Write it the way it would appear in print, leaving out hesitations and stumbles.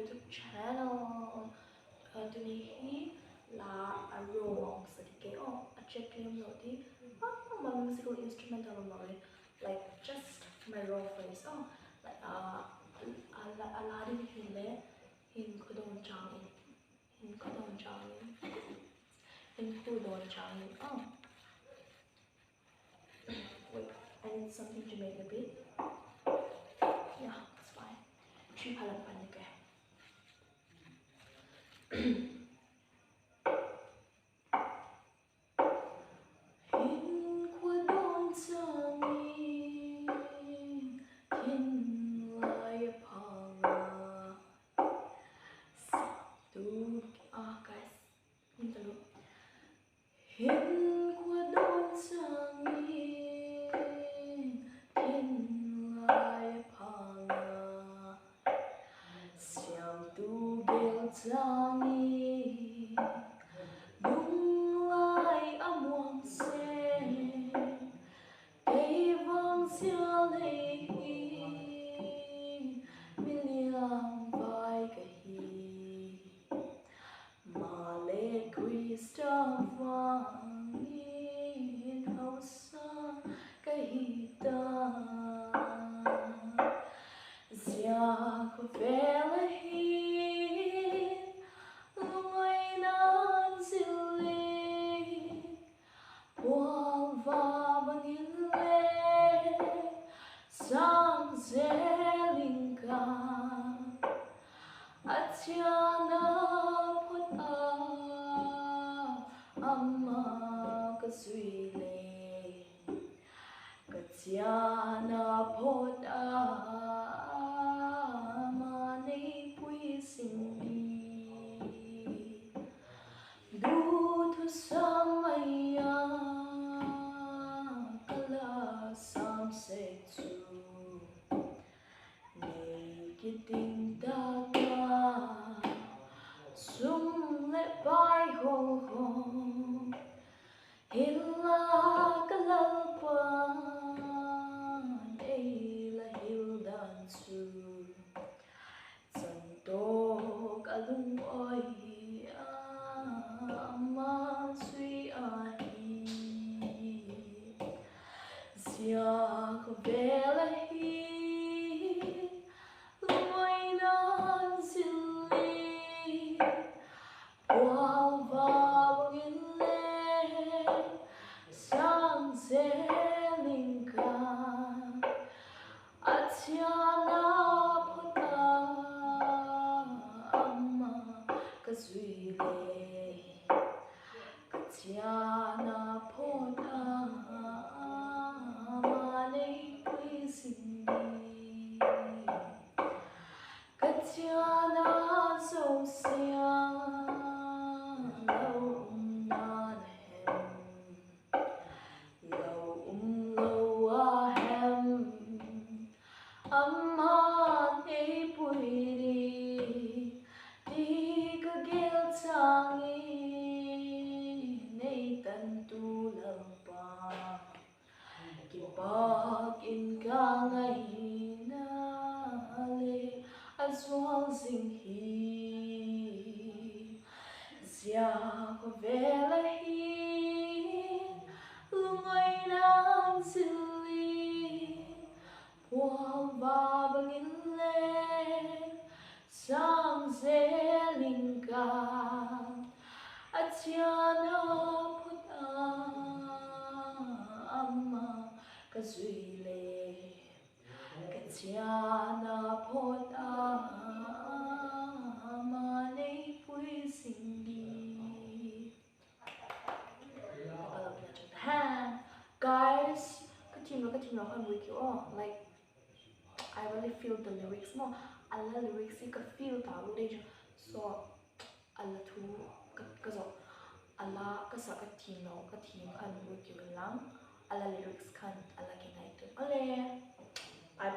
YouTube channel. Today la aroma sedikit check claim lodi musical instrumental like just my raw voice like aladin hile hin kudon changin wait, I need something to make a beat. Yeah, it's fine. 3,000 okay. Guys, like I really feel the lyrics more. I love lyrics you could feel the so Allah thu ka zo Allah ka sa ka team kan with you lang Allah lyrics kan Allah kinai to ale I